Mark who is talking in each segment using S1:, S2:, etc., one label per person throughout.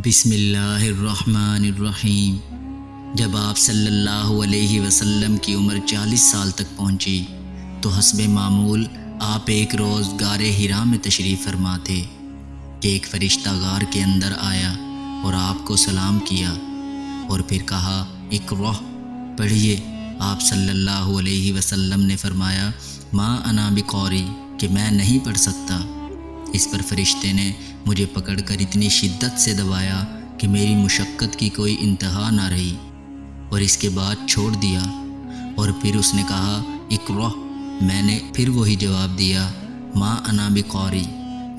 S1: بسم اللہ الرحمن الرحیم۔ جب آپ صلی اللہ علیہ وسلم کی عمر 40 سال تک پہنچی تو حسب معمول آپ ایک روز غار حرا میں تشریف فرما تھے کہ ایک فرشتہ غار کے اندر آیا اور آپ کو سلام کیا اور پھر کہا اقرأ، پڑھیے۔ آپ صلی اللہ علیہ وسلم نے فرمایا ما انا بقاری، کہ میں نہیں پڑھ سکتا۔ اس پر فرشتے نے مجھے پکڑ کر اتنی شدت سے دبایا کہ میری مشقت کی کوئی انتہا نہ رہی اور اس کے بعد چھوڑ دیا، اور پھر اس نے کہا اقرأ، میں نے پھر وہی جواب دیا ما انا بقاری۔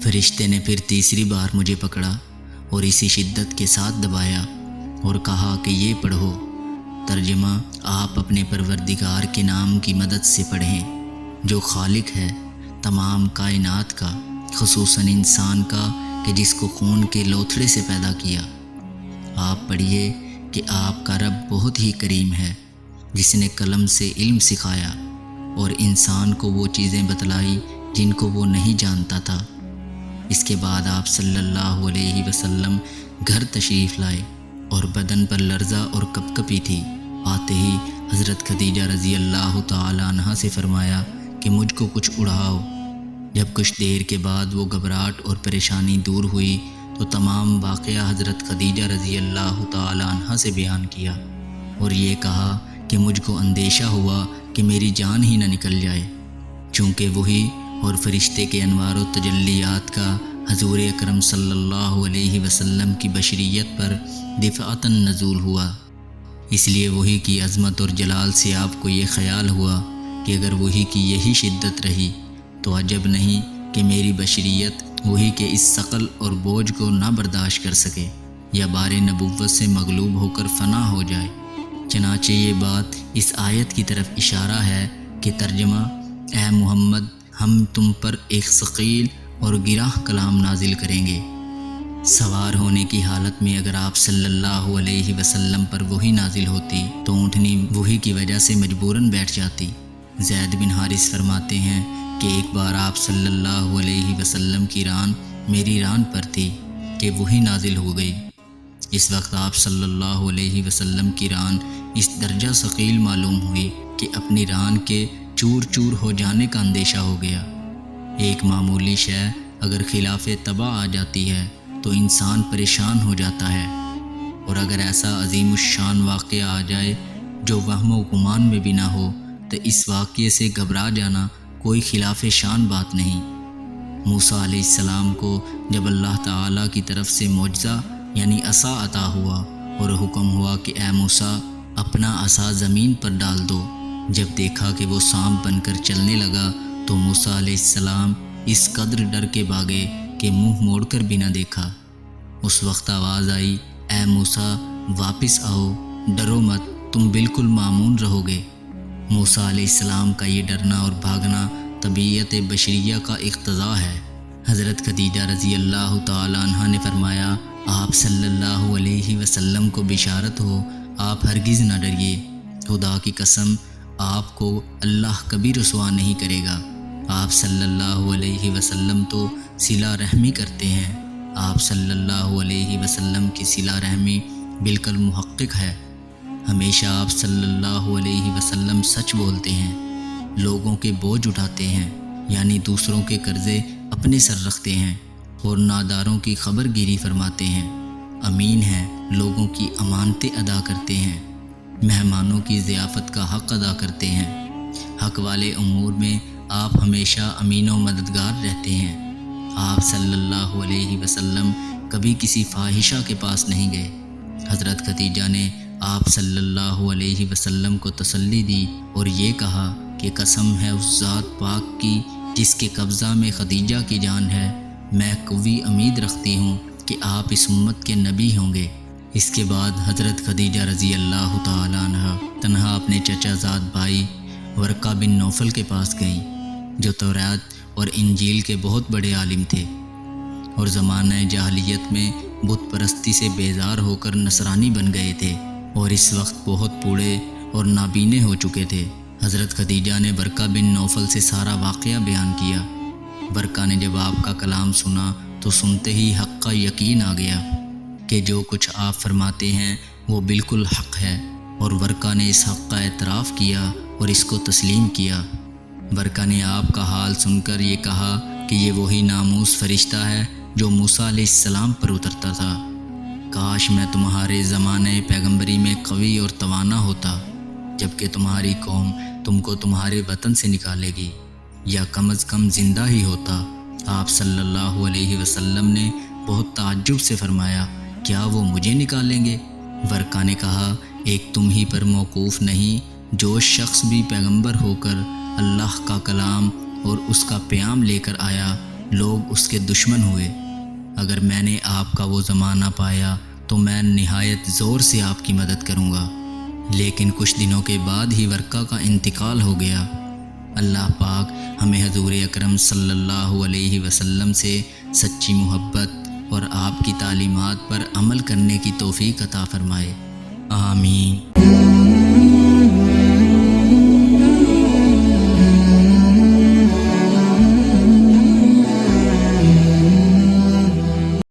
S1: فرشتے نے پھر تیسری بار مجھے پکڑا اور اسی شدت کے ساتھ دبایا اور کہا کہ یہ پڑھو۔ ترجمہ: آپ اپنے پروردگار کے نام کی مدد سے پڑھیں جو خالق ہے تمام کائنات کا، خصوصاً انسان کا کہ جس کو خون کے لوتھڑے سے پیدا کیا۔ آپ پڑھیے کہ آپ کا رب بہت ہی کریم ہے، جس نے قلم سے علم سکھایا اور انسان کو وہ چیزیں بتلائی جن کو وہ نہیں جانتا تھا۔ اس کے بعد آپ صلی اللہ علیہ وسلم گھر تشریف لائے اور بدن پر لرزہ اور کپکپی تھی۔ آتے ہی حضرت خدیجہ رضی اللہ تعالی عنہا سے فرمایا کہ مجھ کو کچھ اڑاؤ۔ جب کچھ دیر کے بعد وہ گھبراہٹ اور پریشانی دور ہوئی تو تمام واقعہ حضرت خدیجہ رضی اللہ تعالی عنہا سے بیان کیا اور یہ کہا کہ مجھ کو اندیشہ ہوا کہ میری جان ہی نہ نکل جائے، چونکہ وہی اور فرشتے کے انوار و تجلیات کا حضور اکرم صلی اللہ علیہ وسلم کی بشریت پر دفعتاً نزول ہوا۔ اس لیے وہی کی عظمت اور جلال سے آپ کو یہ خیال ہوا کہ اگر وہی کی یہی شدت رہی تو عجب نہیں کہ میری بشریت وہی کے اس ثقل اور بوجھ کو نہ برداشت کر سکے یا بار نبوت سے مغلوب ہو کر فنا ہو جائے۔ چنانچہ یہ بات اس آیت کی طرف اشارہ ہے کہ ترجمہ: اے محمد، ہم تم پر ایک ثقیل اور گراں کلام نازل کریں گے۔ سوار ہونے کی حالت میں اگر آپ صلی اللہ علیہ وسلم پر وہی نازل ہوتی تو اونٹنی وہی کی وجہ سے مجبوراً بیٹھ جاتی۔ زید بن حارث فرماتے ہیں کہ ایک بار آپ صلی اللہ علیہ وسلم کی ران میری ران پر تھی کہ وہی نازل ہو گئی۔ اس وقت آپ صلی اللہ علیہ وسلم کی ران اس درجہ ثقیل معلوم ہوئی کہ اپنی ران کے چور چور ہو جانے کا اندیشہ ہو گیا۔ ایک معمولی شے اگر خلاف طبع آ جاتی ہے تو انسان پریشان ہو جاتا ہے، اور اگر ایسا عظیم الشان واقعہ آ جائے جو وہم و گمان میں بھی نہ ہو تو اس واقعے سے گھبرا جانا کوئی خلاف شان بات نہیں۔ موسیٰ علیہ السلام کو جب اللہ تعالیٰ کی طرف سے معجزہ یعنی عصا عطا ہوا اور حکم ہوا کہ اے موسیٰ اپنا عصا زمین پر ڈال دو، جب دیکھا کہ وہ سانپ بن کر چلنے لگا تو موسیٰ علیہ السلام اس قدر ڈر کے بھاگے کہ منہ موڑ کر بھی نہ دیکھا۔ اس وقت آواز آئی اے موسیٰ واپس آؤ، ڈرو مت، تم بالکل مامون رہو گے۔ موسیٰ علیہ السلام کا یہ ڈرنا اور بھاگنا طبیعت بشریہ کا اقتضا ہے۔ حضرت خدیجہ رضی اللہ تعالی عنہا نے فرمایا آپ صلی اللہ علیہ وسلم کو بشارت ہو، آپ ہرگز نہ ڈریے، خدا کی قسم آپ کو اللہ کبھی رسوا نہیں کرے گا۔ آپ صلی اللہ علیہ وسلم تو صلہ رحمی کرتے ہیں، آپ صلی اللہ علیہ وسلم کی صلہ رحمی بالکل محقق ہے۔ ہمیشہ آپ صلی اللہ علیہ وسلم سچ بولتے ہیں، لوگوں کے بوجھ اٹھاتے ہیں یعنی دوسروں کے قرضے اپنے سر رکھتے ہیں اور ناداروں کی خبر گیری فرماتے ہیں، امین ہیں، لوگوں کی امانتیں ادا کرتے ہیں، مہمانوں کی ضیافت کا حق ادا کرتے ہیں، حق والے امور میں آپ ہمیشہ امین و مددگار رہتے ہیں۔ آپ صلی اللہ علیہ وسلم کبھی کسی فاحشہ کے پاس نہیں گئے۔ حضرت خدیجہ نے آپ صلی اللہ علیہ وسلم کو تسلی دی اور یہ کہا کہ قسم ہے اس ذات پاک کی جس کے قبضہ میں خدیجہ کی جان ہے، میں قوی امید رکھتی ہوں کہ آپ اس امت کے نبی ہوں گے۔ اس کے بعد حضرت خدیجہ رضی اللہ تعالی عنہا تنہا اپنے چچا زاد بھائی ورقہ بن نوفل کے پاس گئیں، جو تورات اور انجیل کے بہت بڑے عالم تھے اور زمانہ جاہلیت میں بت پرستی سے بیزار ہو کر نصرانی بن گئے تھے اور اس وقت بہت بوڑھے اور نابینے ہو چکے تھے۔ حضرت خدیجہ نے ورقہ بن نوفل سے سارا واقعہ بیان کیا۔ ورقہ نے جب آپ کا کلام سنا تو سنتے ہی حق کا یقین آ گیا کہ جو کچھ آپ فرماتے ہیں وہ بالکل حق ہے، اور ورقہ نے اس حق کا اعتراف کیا اور اس کو تسلیم کیا۔ ورقہ نے آپ کا حال سن کر یہ کہا کہ یہ وہی ناموس فرشتہ ہے جو موسیٰ علیہ السلام پر اترتا تھا۔ کاش میں تمہارے زمانے پیغمبری میں قوی اور توانا ہوتا، جبکہ تمہاری قوم تم کو تمہارے وطن سے نکالے گی، یا کم از کم زندہ ہی ہوتا۔ آپ صلی اللہ علیہ وسلم نے بہت تعجب سے فرمایا، کیا وہ مجھے نکالیں گے؟ ورقہ نے کہا، ایک تم ہی پر موقوف نہیں، جو شخص بھی پیغمبر ہو کر اللہ کا کلام اور اس کا پیام لے کر آیا، لوگ اس کے دشمن ہوئے۔ اگر میں نے آپ کا وہ زمانہ پایا تو میں نہایت زور سے آپ کی مدد کروں گا۔ لیکن کچھ دنوں کے بعد ہی ورقہ کا انتقال ہو گیا۔ اللہ پاک ہمیں حضور اکرم صلی اللہ علیہ وسلم سے سچی محبت اور آپ کی تعلیمات پر عمل کرنے کی توفیق عطا فرمائے، آمین۔